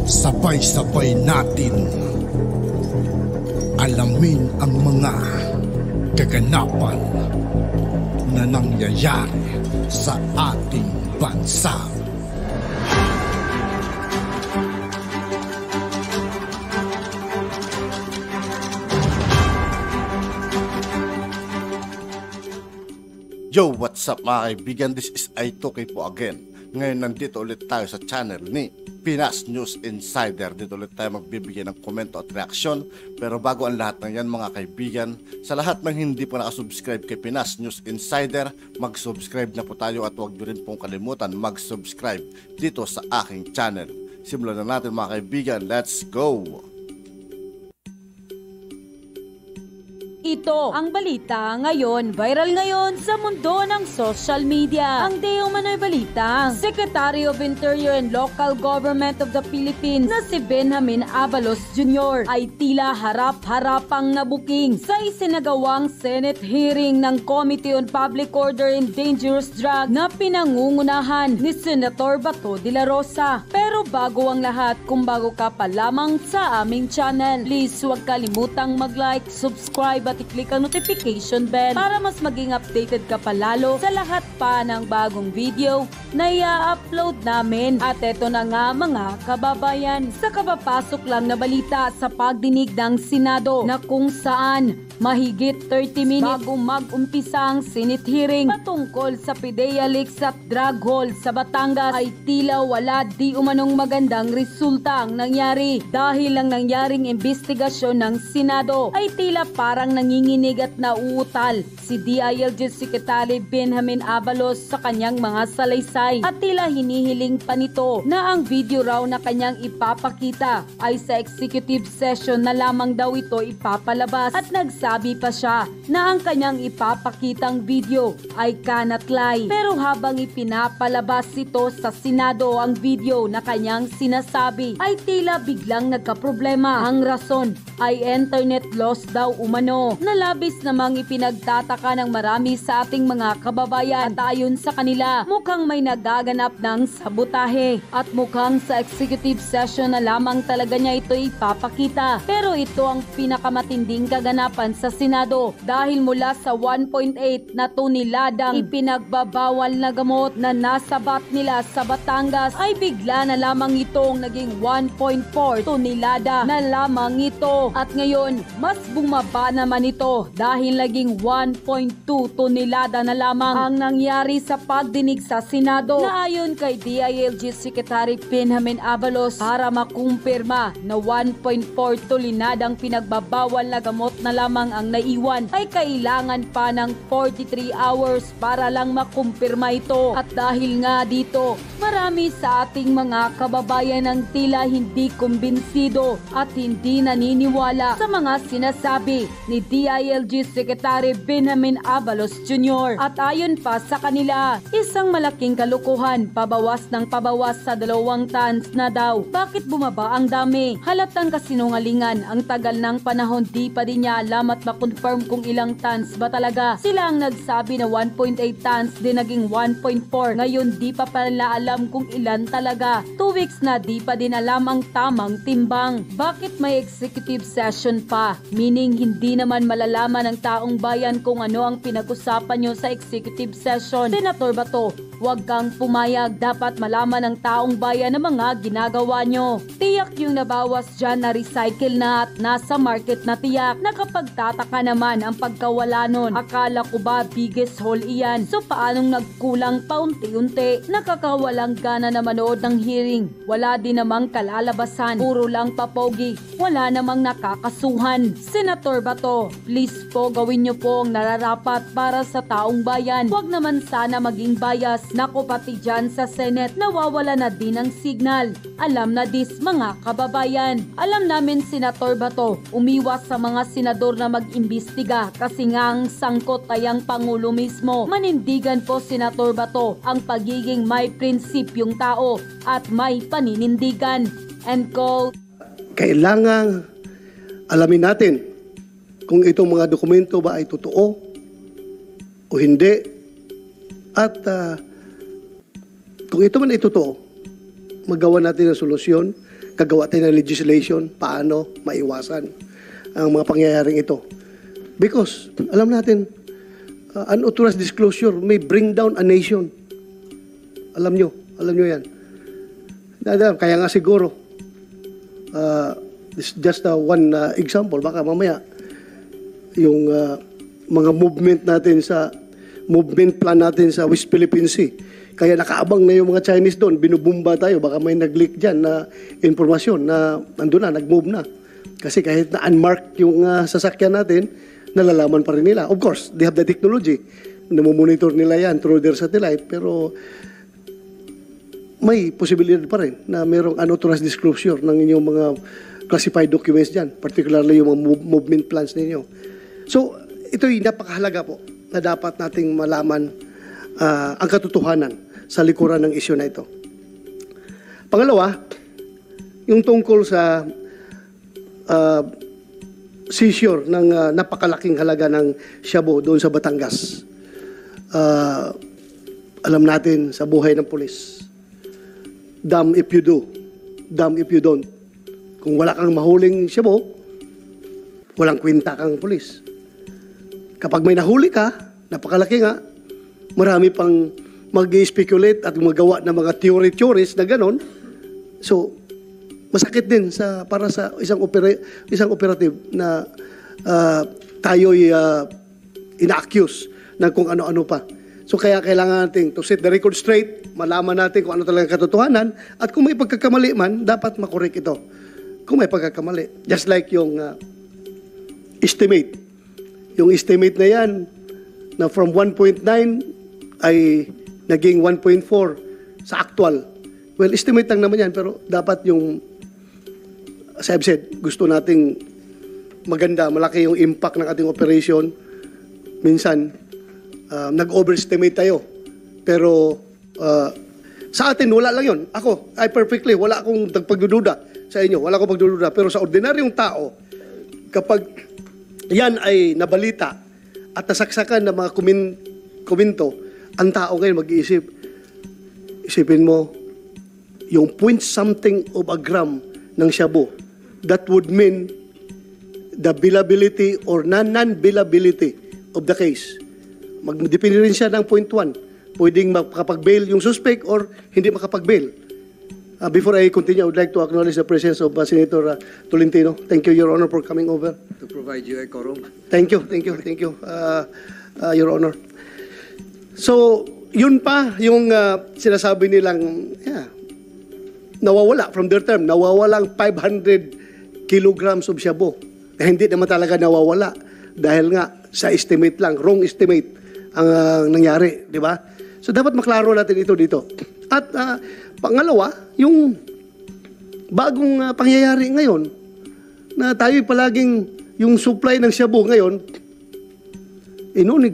Sabay-sabay natin alamin ang mga kaganapan na nangyayari sa ating bansa. Yo, what's up mga kaibigan? This is I2K po again. Ngayon nandito ulit tayo sa channel ni Pinas News Insider. Dito ulit tayo magbibigay ng komento at reaksyon. Pero bago ang lahat ng yan mga kaibigan, sa lahat ng hindi pa nakasubscribe kay Pinas News Insider, mag-subscribe na po tayo at huwag nyo rin pong kalimutan mag-subscribe dito sa aking channel. Simulan na natin mga kaibigan, let's go! Ito ang balita ngayon, viral ngayon sa mundo ng social media. Ang di umano'y balita, Secretary of Interior and Local Government of the Philippines na si Benjamin Abalos Jr. ay tila harap-harapang nabuking sa isinagawang Senate hearing ng Committee on Public Order and Dangerous Drugs na pinangungunahan ni Senator Bato de la Rosa. Pero bago ang lahat, kung bago ka pa lamang sa aming channel, please huwag kalimutang mag-like, subscribe at i-click ang notification bell para mas maging updated ka palalo sa lahat pa ng bagong video na i-upload namin. At eto na nga mga kababayan, sa kabapasok lang na balita sa pagdinig ng Senado na kung saan mahigit 30 minutes bago mag-umpisa ang Senate hearing patungkol sa PDEA leaks at drug haul sa Batangas ay tila wala di umanong magandang resulta ang nangyari. Dahil ang nangyaring investigasyon ng Senado ay tila parang nanginginig at nauutal si DILG Secretary Benjamin Abalos sa kanyang mga salaysay at tila hinihiling pa nito na ang video raw na kanyang ipapakita ay sa executive session na lamang daw ito ipapalabas at nagsabi pa siya na ang kanyang ipapakitang video ay kanatlay. Pero habang ipinapalabas ito sa Senado ang video na kanyang sinasabi ay tila biglang nagkaproblema. Ang rason ay internet loss daw umano na labis namang ipinagtataka ng marami sa ating mga kababayan. At ayon sa kanila, mukhang may nagaganap ng sabotahe at mukhang sa executive session na lamang talaga niya ito ipapakita. Pero ito ang pinakamatinding kaganapan sa Senado dahil mula sa 1.8 na toneladang ipinagbabawal na gamot na nasabat nila sa Batangas ay bigla na lamang itong naging 1.4 tonelada na lamang ito. At ngayon, mas bumaba naman ito dahil naging 1.2 tonelada na lamang ang nangyari sa pagdinig sa Senado na ayon kay DILG Secretary Benjamin Abalos para makumpirma na 1.4 tonelada ang pinagbabawal na gamot na lamang ang naiwan ay kailangan pa ng 43 hours para lang makumpirma ito. At dahil nga dito, marami sa ating mga kababayan ang tila hindi kumbinsido at hindi naniniwala sa mga sinasabi ni DILG Secretary Benjamin Abalos Jr. At ayon pa sa kanila, isang malaking kalukuhan, pabawas ng pabawas sa 2 tons na daw. Bakit bumaba ang dami? Halatang kasinungalingan, ang tagal ng panahon di pa din niya alam at makonfirm kung ilang tons ba talaga. Sila ang nagsabi na 1.8 tons din naging 1.4. Ngayon di pa pala alam kung ilan talaga. 2 weeks na di pa din alam ang tamang timbang. Bakit may executive session pa? Meaning hindi naman malalaman ng taong bayan kung ano ang pinag-usapan nyo sa executive session. Senator Bato, huwag kang pumayag. Dapat malaman ng taong bayan ang mga ginagawa nyo. Tiyak yung nabawas dyan na recycle na at nasa market na tiyak. Nakapagtataka naman ang pagkawala nun. Akala ko ba biggest hole iyan? So paanong nagkulang paunti-unti? Nakakawalang gana na manood ng hearing. Wala din namang kalalabasan. Puro lang papogi. Wala namang nakakasuhan. Senator Bato, please po gawin nyo po ang nararapat para sa taong bayan. Huwag naman sana maging bias. Naku pati dyan sa Senate, nawawala na din ang signal. Alam na dis mga kababayan. Alam namin Senator Bato, umiwas sa mga senador na mag-imbestiga kasi nga ang sangkot ay ang Pangulo mismo. Manindigan po Senator Bato ang pagiging may prinsipyong tao at may paninindigan. And quote, kailangan alamin natin kung itong mga dokumento ba ay totoo o hindi. At kung ito man ay totoo, magawa natin ang solusyon gagawa tayo ng legislation, paano maiwasan ang mga pangyayaring ito. Because, alam natin, unauthorized disclosure may bring down a nation. Alam nyo yan. Kaya nga siguro, this is just one example, baka mamaya, yung mga movement plan natin sa West Philippine Sea, kaya nakaabang na yung mga Chinese doon, binubumba tayo, baka may nag-leak dyan na informasyon na nandun na, nag-move na. Kasi kahit na unmarked yung sasakyan natin, nalalaman pa rin nila. Of course, they have the technology. Namomonitor nila yan through their satellite, pero may posibilidad pa rin na mayroong unauthorized disclosure ng inyong mga classified documents dyan, particularly yung mga movement plans ninyo. So, ito'y napakahalaga po na dapat nating malaman ang katotohanan sa likuran ng isyu na ito. Pangalawa, yung tungkol sa seizure ng napakalaking halaga ng shabu doon sa Batangas. Alam natin sa buhay ng pulis, damn if you do, damn if you don't. Kung wala kang mahuling shabu, walang kwenta kang pulis. Kapag may nahuli ka, napakalaki nga, marami pang mag-speculate at magawa ng mga theories na ganon. So, masakit din para sa isang operative na tayo'y ina-accuse ng kung ano-ano pa. So, kaya kailangan natin to set the record straight, malaman natin kung ano talaga katotohanan, at kung may pagkakamali man, dapat makorek ito. Kung may pagkakamali. Just like yung estimate. Yung estimate na yan, na from 1.9 ay naging 1.4 sa actual. Well, estimate lang naman yan, pero dapat yung, as I've said, gusto nating maganda, malaki yung impact ng ating operation. Minsan, nag-overestimate tayo. Pero sa atin, wala lang yun. Ako, wala akong pagdududa sa inyo. Wala akong pagdududa. Pero sa ordinaryong tao, kapag yan ay nabalita at nasaksakan ng mga komento, ang tao ngayon mag-iisip. Isipin mo, yung point something of a gram ng shabu, that would mean the billability or non-billability of the case. Magdepende rin siya ng 0.1. Pwedeng makapag-bail yung suspect or hindi makapag-bail. Before I continue, I would like to acknowledge the presence of Senator Tolentino. Thank you, Your Honor, for coming over. To provide you a quorum. Thank you, Your Honor. So, yun pa yung sinasabi nilang nawawala from their term, nawawalang 500 kilograms of shabu. Hindi naman talaga nawawala dahil nga sa estimate lang, wrong estimate ang nangyari, di ba? So, dapat maklaro natin ito dito. At pangalawa, yung bagong pangyayari ngayon na tayo palaging yung supply ng shabu ngayon,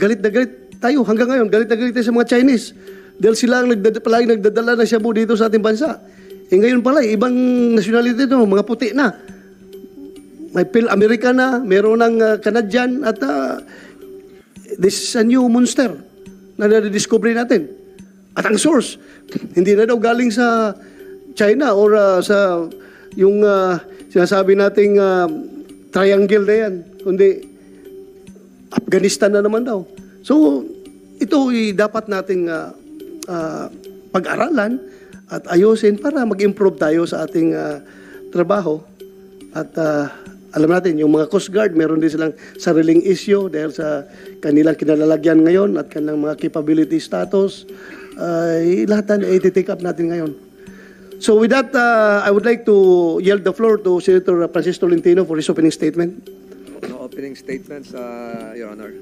galit na galit tayo hanggang ngayon, galit na galit tayo sa mga Chinese dahil sila ang palaging nagdadala ng shabu dito sa ating bansa. Ngayon pala, ibang nationality ito, mga puti na. May American na, meron ng Canadian at this is a new monster na nadidiscover natin. At ang source, hindi na daw galing sa China or sa yung sinasabi nating triangle na yan, kundi Afghanistan na naman daw. So, ito dapat nating pag-aralan at ayusin para mag-improve tayo sa ating trabaho. At alam natin, yung mga Coast Guard, meron din silang sariling issue dahil sa kanilang kinalalagyan ngayon at kanilang mga capability status. Lahat na i-take up natin ngayon. So with that, I would like to yield the floor to Senator Francis Tolentino for his opening statement. No opening statements, Your Honor.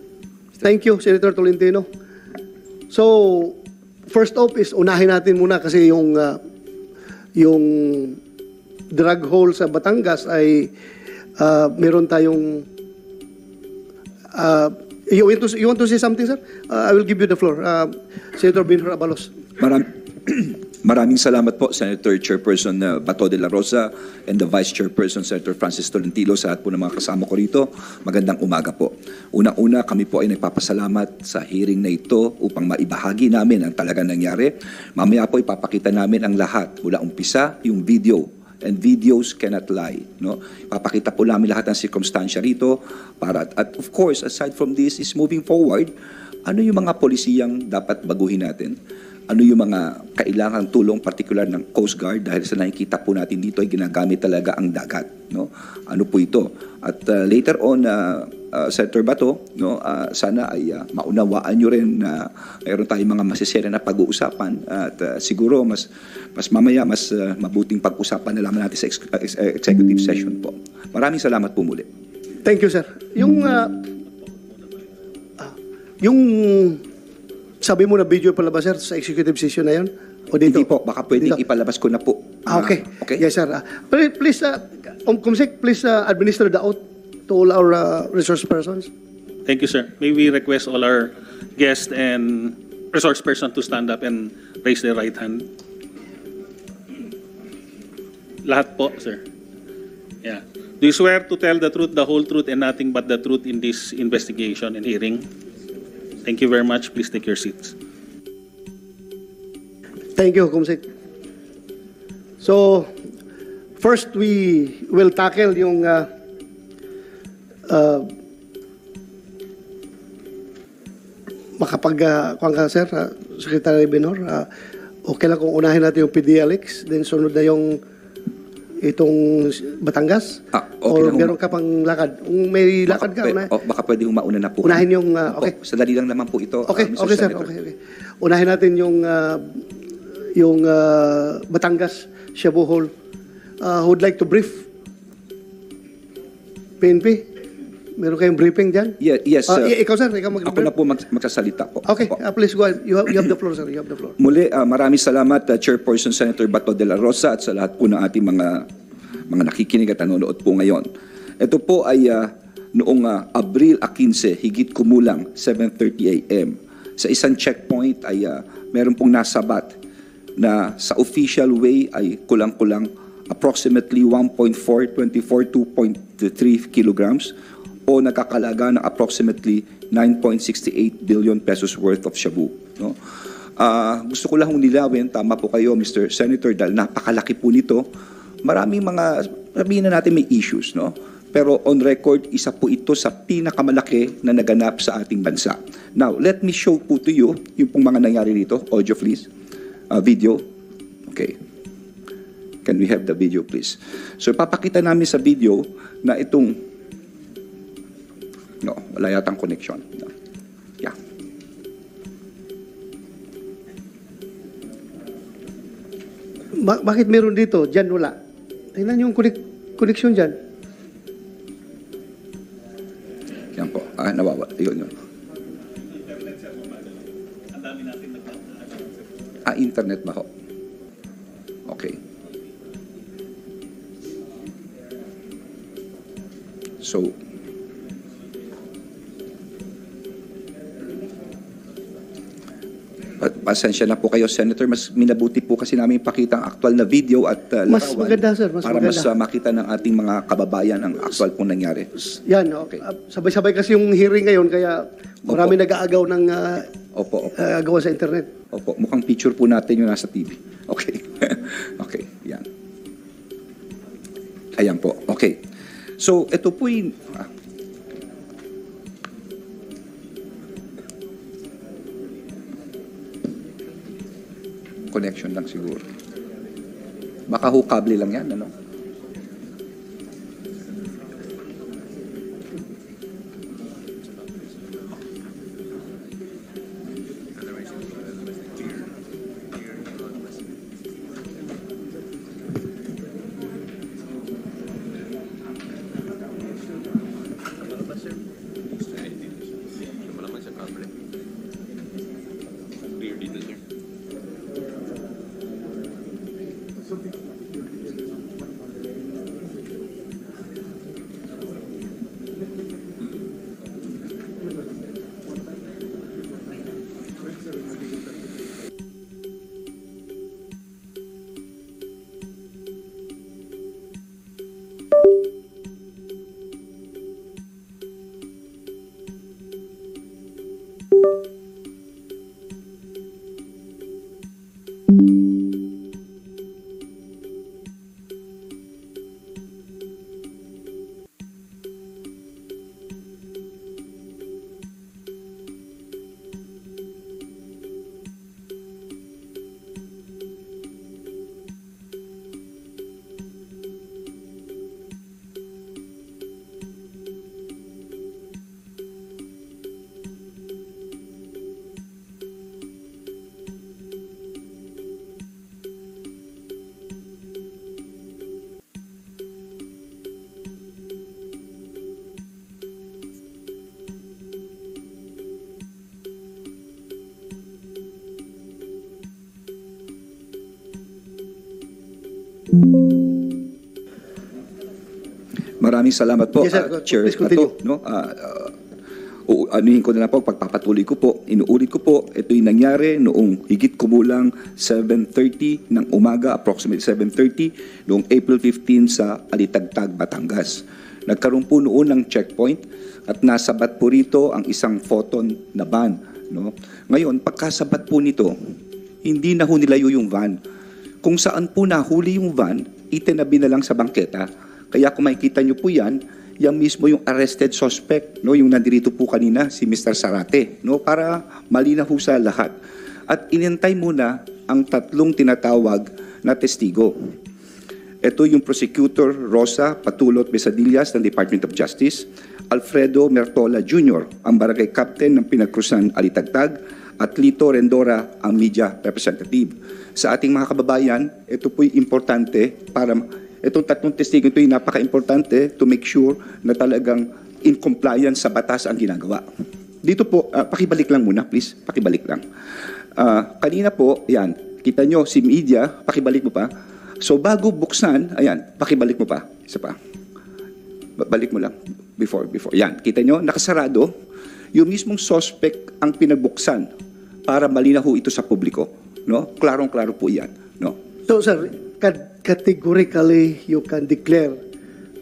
Thank you, Senator Tolentino. So, first off is unahin natin muna kasi yung drug hole sa Batangas ay meron tayong you want to say something, sir? I will give you the floor. Senator Benhur Abalos. Maraming salamat po, Senator Chairperson Bato de la Rosa and the Vice Chairperson, Senator Francis Tolentino, sa lahat po ng mga kasama ko rito. Magandang umaga po. Unang-una, kami po ay nagpapasalamat sa hearing na ito upang maibahagi namin ang talagang nangyari. Mamaya po ipapakita namin ang lahat mula umpisa, yung video and videos cannot lie. No? Papakita po namin lahat ng circumstansya rito para at of course aside from this is moving forward, ano yung mga polisiyang dapat baguhin natin? Ano yung mga kailangang tulong particular ng Coast Guard dahil sa nakikita po natin dito ay ginagamit talaga ang dagat, no? Ano po ito? At later on Senator Bato, no, sana ay maunawaan nyo rin na mayroon tayong mga masisira na pag-uusapan at siguro mas mamaya mas mabuting pag-usapan na lamang natin sa executive session po. Maraming salamat po muli. Thank you, sir. Yung sabi mo na video palabas, sir, sa executive session na yun? O dito? Hindi po, baka pwedeng Dito? ipalabas ko na po. Okay. Okay? Yes, sir. Please, Comsec, please administer the oath to all our resource persons. Thank you, sir. May we request all our guests and resource person to stand up and raise their right hand. Lahat po, sir. Yeah. Do you swear to tell the truth, the whole truth, and nothing but the truth in this investigation and hearing? Thank you very much. Please take your seats. Thank you, Comsec. So, first we will tackle yung kuwan ka, sir, Secretary Benor. Okay lang kung unahin natin yung PDLX, then sunod na yung itong Batangas? Okay or lang, meron ka pang lakad? Kung may lakad ka, unahin. Baka pwede mauna na po. Unahin yung, okay. Sadali lang naman po ito. Okay, Mr. okay, sir. Senator. Okay. Unahin natin yung Batangas, Cebu Hall. Who would like to brief? PNP? Meron kayong briefing dyan? Yes, sir. Ikaw, sir, ikaw Ako na po magsasalita po. Okay, Opo. please go ahead. You have the floor, sir. You have the floor. Muli, maraming salamat Chairperson Senator Bato de la Rosa at sa lahat po ng ating mga nakikinig at nanonood po ngayon. Ito po ay noong Abril 15, higit kumulang 7:30 a.m. Sa isang checkpoint ay meron pong nasabat na sa official way ay kulang-kulang approximately 1.4, 2.3 kilograms o nakakalaga ng approximately 9.68 billion pesos worth of shabu. No? Gusto ko lang nilawin, tama po kayo Mr. Senator, dahil napakalaki po nito. Maraming sabihin na natin may issues, no? Pero on record, isa po ito sa pinakamalaki na naganap sa ating bansa. Now, let me show po to you yung pong mga nangyari dito. Audio please. Video. Okay. Can we have the video please? So, papakita namin sa video na itong no, wala yatang connection. No. Yeah. Bakit meron dito? Diyan wala. Tingnan yung connection dyan. Yan po. Nawawala. Yun. Internet ba ho? Okay. So, pasensya na po kayo, Senator. Mas minabuti po kasi namin ipakita ang aktual na video at Mas maganda, sir. Mas para maganda. mas makita ng ating mga kababayan ang aktual pong nangyari. Yan, okay. Sabay-sabay kasi yung hearing ngayon, kaya marami nag-aagaw ng Opo. gawa sa internet. Opo, mukhang picture po natin yung nasa TV. Okay. Okay, yan. Ayan po. Okay. So, ito po yung... connection lang siguro. Baka ho kable lang yan, ano? Maraming salamat po, Yes, sir. Chair Please continue. Bato. No? Anuhin ko na lang po, pagpapatuloy ko po, inuulit ko po, ito yung nangyari noong higit kumulang 7:30 ng umaga, approximately 7:30, noong April 15 sa Alitagtag, Batangas. Nagkaroon po noon ng checkpoint at nasabat po rito ang isang photon na van. No? Ngayon, pagkasabat po nito, hindi na ho nilayo yung van. Kung saan po nahuli yung van, itinabi na lang sa bangketa. Kaya kung makikita nyo po yan mismo yung arrested suspect, no, yung nandirito po kanina, si Mr. Sarate, no, para malinaw ho sa lahat. At inintay muna ang tatlong tinatawag na testigo. Ito yung Prosecutor Rosa Patulot Besadillas ng Department of Justice, Alfredo Mertola Jr., ang barangay captain ng Pinagkrusan Alitagtag, at Lito Rendora, ang media representative. Sa ating mga kababayan, ito po'y importante para itong tatlong testigo ito ay napaka-importante to make sure na talagang in compliance sa batas ang ginagawa. Dito po, pakibalik lang muna, please. Pakibalik lang. Kanina po, yan, kita nyo si media, pakibalik mo pa. So bago buksan, ayan, pakibalik mo pa. Isa pa. Balik mo lang. Before. Yan, kita nyo, nakasarado. Yung mismong suspect ang pinagbuksan para malinaw ito sa publiko. No? Klarong-klaro po yan. No? So, sir, categorically you can declare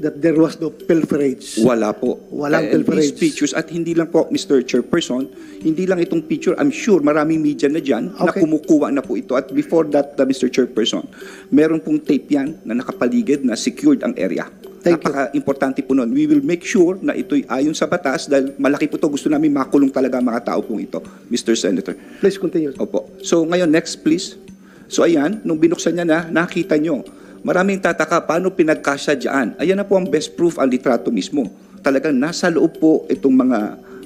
that there was no pilferage. Wala po. Walang And these pilferage. pictures, at hindi lang po, Mr. Chairperson, hindi lang itong picture, I'm sure maraming media na dyan na Okay. kumukuha na po ito. At before that, Mr. Chairperson, meron pong tape yan na nakapaligid na secured ang area. Thank you. Napaka-importante po nun. We will make sure na ito'y ayon sa batas dahil malaki po ito. Gusto namin makulong talaga ang mga tao pong ito, Mr. Senator. Please continue. Opo. So ngayon, next please. So ayan, nung binuksan niya na, nakita nyo. Maraming tataka, paano pinagkasya dyan? Ayan na po ang best proof, ang litrato mismo. Talagang nasa loob po itong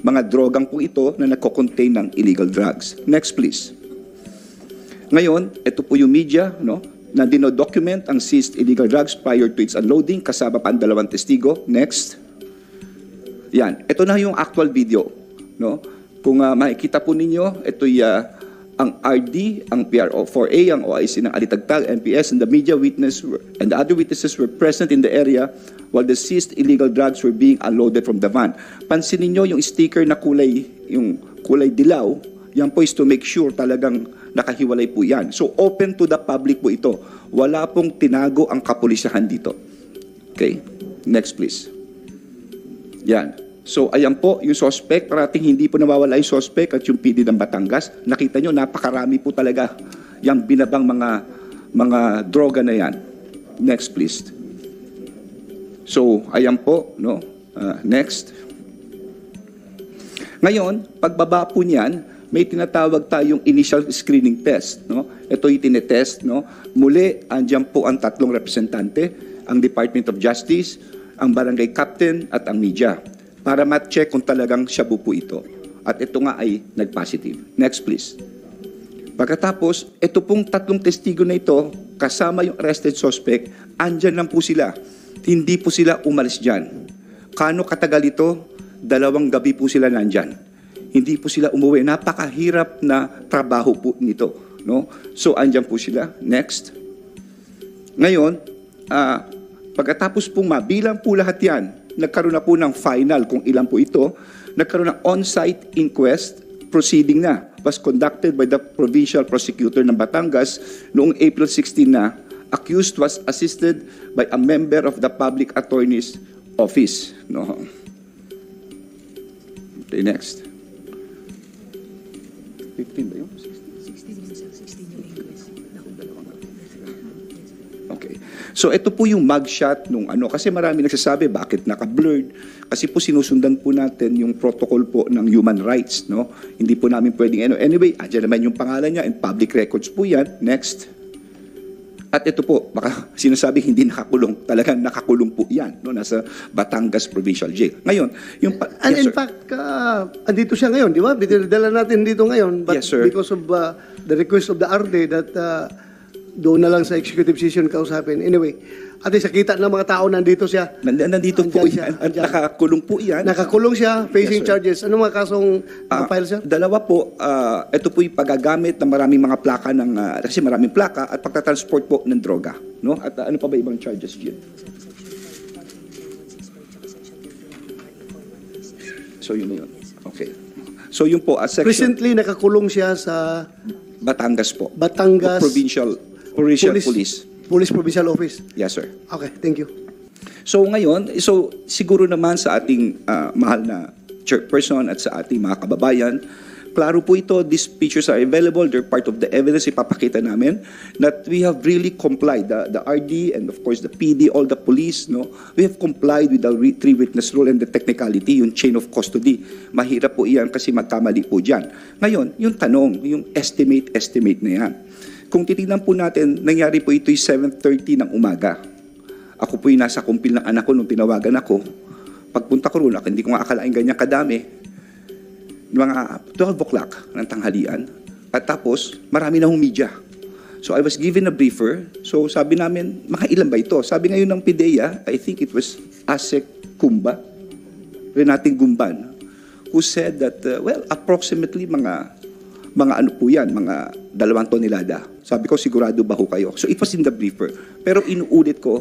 mga drogang po ito na nagko-contain ng illegal drugs. Next please. Ngayon, ito po yung media, no? Na dino-document ang seized illegal drugs prior to its unloading, kasama pa ang dalawang testigo. Next. Yan. Ito na yung actual video. No? Kung makikita po ninyo, ito'y ang RD, ang PRO4A, ang OIC ng Alitagtag, MPS, and the media witness and the other witnesses were present in the area while the seized illegal drugs were being unloaded from the van. Pansinin nyo yung sticker na yung kulay dilaw, yan po is to make sure talagang nakahiwalay po yan. So open to the public po ito. Wala pong tinago ang kapulisahan dito. Okay? Next please. Yan. So ayan po yung suspect, parating hindi po nawawala yung suspect at yung PD ng Batangas. Nakita nyo, napakarami po talaga yung binabang mga droga na yan. Next please. So ayan po, no? Next. Ngayon, pagbaba po niyan, may tinatawag tayong initial screening test, no? Ito yung tinetest, no? Muli, andyan po ang tatlong representante, ang Department of Justice, ang barangay captain at ang media, para ma-check kung talagang shabu po ito. At ito nga ay nag-positive. Next please. Pagkatapos, ito pong tatlong testigo na ito, kasama yung arrested suspect, andyan lang po sila. Hindi po sila umalis dyan. Kano katagal ito? 2 gabi po sila nandyan. Hindi po sila umuwi. Napakahirap na trabaho po nito. No? So, andyan po sila. Next. Ngayon, pagkatapos pong mabilang po lahat yan, nagkaroon na po ng final kung ilan po ito, nagkaroon ng on-site inquest proceeding na, was conducted by the provincial prosecutor ng Batangas noong April 16 na. Accused was assisted by a member of the public attorney's office. No. Okay, next. 15 ba yun? Okay. So ito po yung mugshot nung kasi marami nagsasabi bakit naka-blurred, kasi po sinusundan po natin yung protocol po ng human rights, no? Hindi po namin pwedeng anyway, andyan naman yung pangalan niya and public records po yan. Next. At ito po, baka sinasabi hindi nakakulong, talagang nakakulong po yan, no? Nasa Batangas Provincial Jail. Ngayon, yung And yes, in sir. fact, andito siya ngayon, di ba? Dinadala natin dito ngayon. But Yes, sir. because of the request of the RD that doon na lang sa executive session kausapin. Anyway, At least nakita ng mga tao nandito siya. Nandito po Andyan siya, yan. At andyan. nakakulong po yan. Nakakulong siya, facing Yes, sir. charges. Ano mga kasong file, sir? Dalawa po, ito po yung paggagamit ng maraming mga plaka ng, kasi maraming plaka at pagtatransport po ng droga. No? At ano pa ba ibang charges yun? So yun na yun. Okay. So yun po, section Recently, nakakulong siya sa Batangas po. Batangas Provincial Police. Police Provincial Office. Yes, sir. Okay, thank you. So ngayon, siguro naman sa ating mahal na chairperson at sa ating mga kababayan, klaro po ito, these pictures are available, they're part of the evidence, ipapakita namin that we have really complied, the RD and of course the PD, all the police, no, we have complied with the three witness rule and the technicality, yung chain of custody. Mahirap po iyan kasi magkamali po dyan. Ngayon, yung tanong, yung estimate na yan. Kung titignan po natin, nangyari po ito'y 7:30 ng umaga. Ako po'y nasa kumpil ng anak ko nung tinawagan ako. Pagpunta ko roon, hindi ko nga akalain ganyan kadami. Mga 12 o'clock ng tanghalian. At tapos, marami na hong media. So I was given a briefer. So sabi namin, mga ilan ba ito? Sabi ngayon ng PIDEA, I think it was Asek Kumba, Renating Gumban, who said that, approximately mga ano po yan, mga 2 tonelada. Sabi ko, sigurado ba ho kayo? So it was in the briefer. Pero inuulit ko,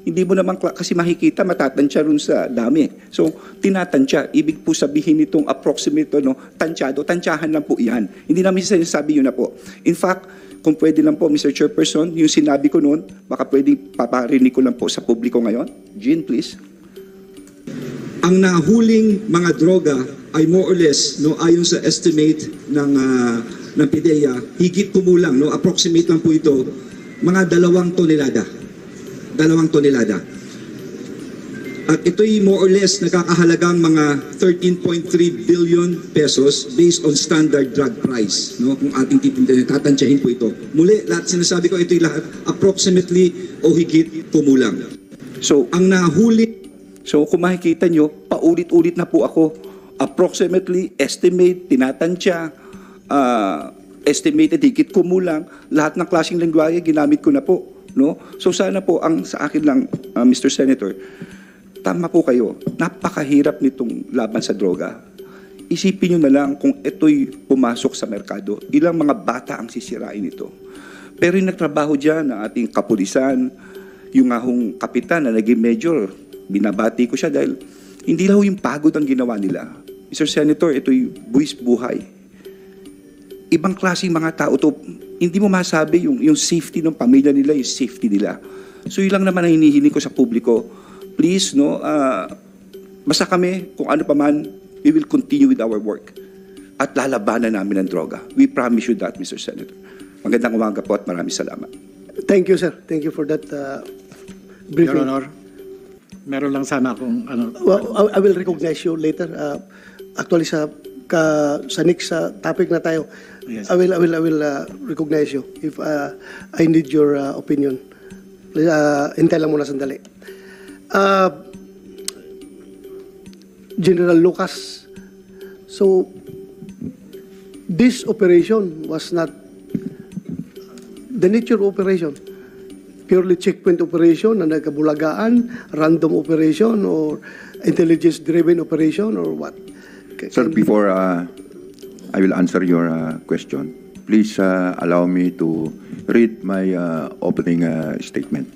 hindi mo naman, kasi makikita, matatansya rin sa dami. So, tinatansya. Ibig po sabihin nitong approximate, no, tansyahan lang po yan. Hindi namin sinasabi yun na po. In fact, kung pwede lang po, Mr. Chairperson, yung sinabi ko noon, baka pwede paparinig ko lang po sa publiko ngayon. Jean, please. Ang nahuling mga droga ay more or less, no, ayon sa estimate ng PIDEA, higit kumulang, no, approximate lang po ito, mga 2 tonelada. 2 tonelada. At ito'y more or less nakakahalagang mga 13.3 billion pesos based on standard drug price, no, kung ating tatansyahin po ito. Muli, lahat sinasabi ko, ito'y lahat approximately o higit kumulang. So, Ang nahuli. So kung makikita nyo, paulit-ulit na po ako. Approximately, estimate, tinatansya, estimated, higit kumulang, lahat ng klaseng lengguwahe ginamit ko na po. No? So sana po, ang sa akin lang, Mr. Senator, tama po kayo, napakahirap nitong laban sa droga. Isipin nyo na lang kung ito'y pumasok sa merkado, ilang mga bata ang sisirain ito. Pero yung nagtrabaho dyan, ang ating kapulisan, yung ahong kapitan na naging major, binabati ko siya dahil hindi lang yung pagod ang ginawa nila. Mr. Senator, ito'y buwis buhay. Ibang klaseng mga tao to, hindi mo masabi yung safety ng pamilya nila, yung safety nila. So yun lang naman ang hinihiling ko sa publiko. Please, no, basta kami, kung ano pa man, we will continue with our work. At lalabanan namin ang droga. We promise you that, Mr. Senator. Magandang umaga po at maraming salamat. Thank you, sir. Thank you for that briefing. Your Honor, meron lang sana akong ano. Well, I will recognize you later. Actually, sa next topic na tayo, Yes. I will recognize you if I need your opinion. Hintay lang muna sandali. General Lucas, so this operation was not the nature of operation. Purely checkpoint operation na nagkabulagaan, random operation, or intelligence-driven operation, or what? Sir, before I will answer your question, please allow me to read my opening statement.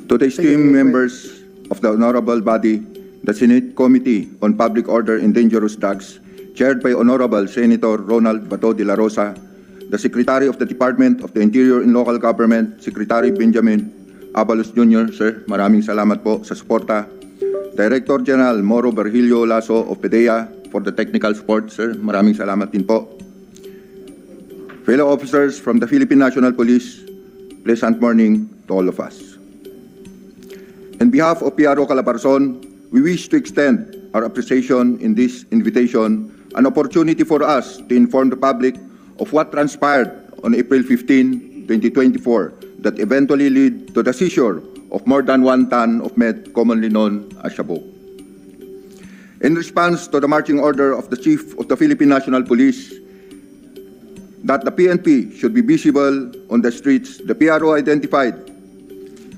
To the esteemed members of the Honorable Body, the Senate Committee on Public Order and Dangerous Drugs, chaired by Honorable Senator Ronald Bato de la Rosa, the Secretary of the Department of the Interior and Local Government, Secretary Benjamin Abalos Jr., sir, maraming salamat po sa suporta. Director General Moro Virgilio Lasso of PIDEA for the technical support, sir, maraming salamat din po. Fellow officers from the Philippine National Police, pleasant morning to all of us. On behalf of PRO Calabarzon, we wish to extend our appreciation in this invitation, an opportunity for us to inform the public of what transpired on April 15, 2024 that eventually led to the seizure of more than 1 ton of meth, commonly known as shabu. In response to the marching order of the Chief of the Philippine National Police that the PNP should be visible on the streets, the PRO identified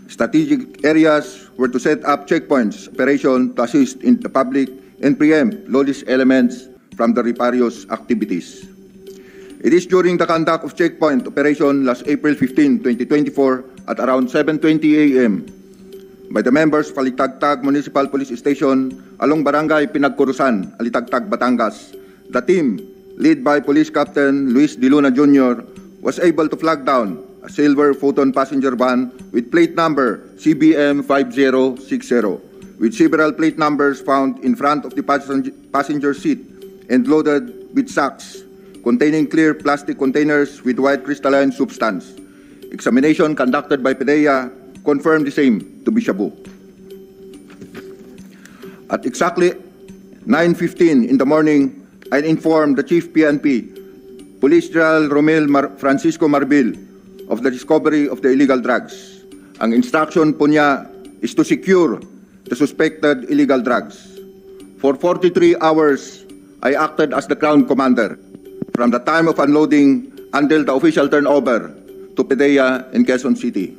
Strategic areas were to set up checkpoints operation to assist in the public and preempt lawless elements from the various activities. It is during the conduct of checkpoint operation last April 15, 2024 at around 7:20 a.m. by the members of Alitagtag Municipal Police Station along Barangay Pinagkurusan, Alitagtag, Batangas. The team, led by Police Captain Luis De Luna Jr., was able to flag down a silver Photon passenger van with plate number CBM 5060 with several plate numbers found in front of the passenger seat and loaded with sacks containing clear plastic containers with white crystalline substance. Examination conducted by PDEA confirmed the same to be shabu. At exactly 9:15 in the morning, I informed the Chief PNP, Police General Romel Francisco Marbil, of the discovery of the illegal drugs. Ang instruction po niya is to secure the suspected illegal drugs. For 43 hours, I acted as the ground commander from the time of unloading until the official turnover to PDEA in Quezon City.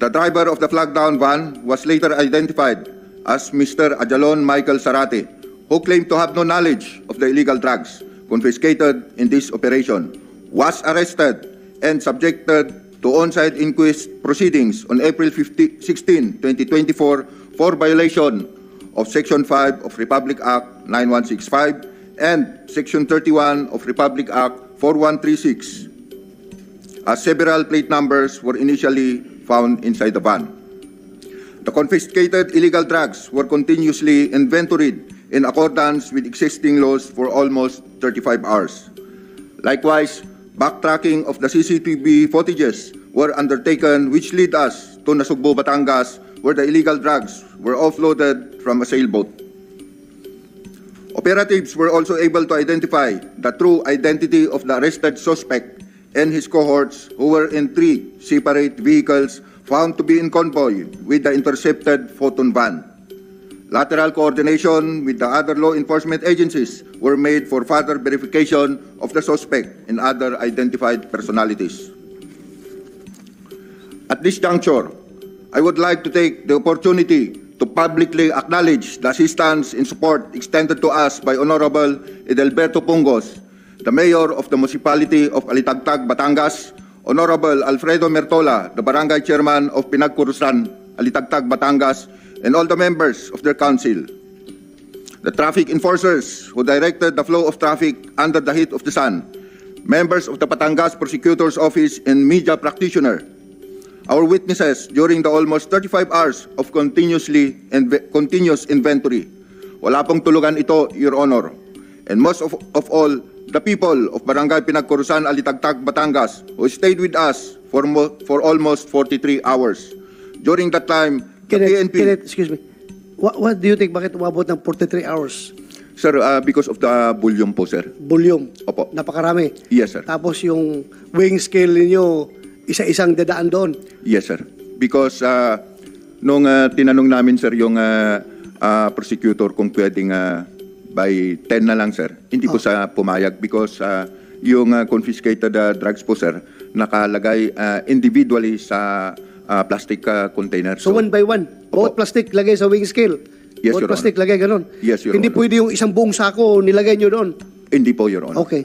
The driver of the flag-down van was later identified as Mr. Ajalon Michael Sarate, who claimed to have no knowledge of the illegal drugs confiscated in this operation, was arrested and subjected to on-site inquest proceedings on April 16, 2024 for violation of Section 5 of Republic Act 9165 and Section 31 of Republic Act 4136, as several plate numbers were initially found inside the van. The confiscated illegal drugs were continuously inventoried in accordance with existing laws for almost 35 hours. Likewise, backtracking of the CCTV footages were undertaken, which led us to Nasugbu, Batangas, where the illegal drugs were offloaded from a sailboat. Operatives were also able to identify the true identity of the arrested suspect and his cohorts, who were in 3 separate vehicles found to be in convoy with the intercepted Photon van. Lateral coordination with the other law enforcement agencies were made for further verification of the suspect and other identified personalities. At this juncture, I would like to take the opportunity to publicly acknowledge the assistance and support extended to us by Honorable Edelberto Pungos, the Mayor of the Municipality of Alitagtag, Batangas, Honorable Alfredo Mertola, the Barangay Chairman of Pinagkurusan, Alitagtag, Batangas, and all the members of their council. The traffic enforcers who directed the flow of traffic under the heat of the sun, members of the Batangas Prosecutor's Office and media practitioner, our witnesses during the almost 35 hours of continuous inventory. Wala pong tulugan ito, Your Honor. And most of all, the people of Barangay Pinagkurusan, Alitagtag, Batangas, who stayed with us for almost 43 hours. During that time, Kenneth, excuse me. What do you think? Bakit umabot ng 43 hours? Sir, because of the volume po, sir. Volume? Opo. Napakarami? Yes, sir. Tapos yung weighing scale ninyo, isa-isang dadaan doon? Yes, sir. Because nung tinanong namin, sir, yung prosecutor kung pwedeng by 10 na lang, sir, hindi po sa pumayag because yung confiscated drugs po, sir, nakalagay individually sa plastic container. So one by one, bawat plastic lagay sa weighing scale? Yes, bawat Your plastic Honor. lagay ganon? Yes, Your Hindi Honor. pwede yung isang buong sako nilagay nyo doon? Hindi po, Your Honor. Okay.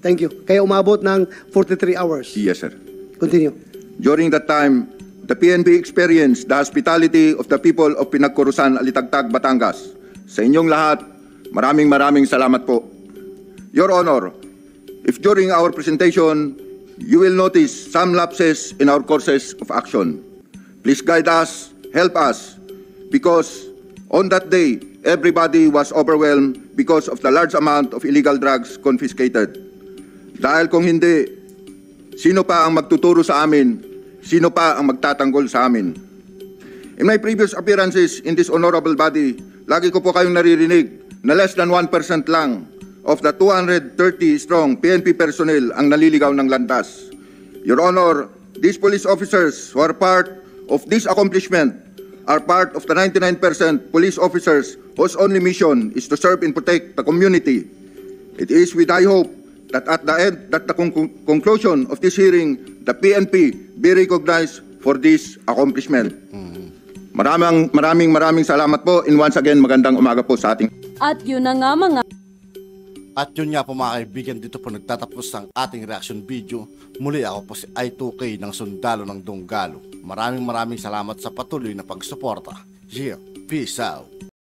Thank you. Kaya umabot ng 43 hours? Yes, sir. Continue. During that time, the PNP experienced the hospitality of the people of Pinagkurusan, Alitagtag, Batangas. Sa inyong lahat, maraming salamat po. Your Honor, if during our presentation, you will notice some lapses in our courses of action, please guide us, help us, because on that day, everybody was overwhelmed because of the large amount of illegal drugs confiscated. Dahil kung hindi, sino pa ang magtuturo sa amin? Sino pa ang magtatanggol sa amin? In my previous appearances in this honorable body, lagi ko po kayong naririnig na less than 1% lang of the 230-strong PNP personnel ang naliligaw ng landas. Your Honor, these police officers who are part of this accomplishment are part of the 99% police officers whose only mission is to serve and protect the community. It is with high hope that at the conclusion of this hearing, the PNP be recognized for this accomplishment. Maraming salamat po, and once again, magandang umaga po sa ating... At yun na nga mga At yun nga po mga kaibigan, dito po nagtatapos ang ating reaction video. Muli ako po si I2K ng Sundalo ng Donggalo. Maraming salamat sa patuloy na pagsuporta. Yeah, peace out.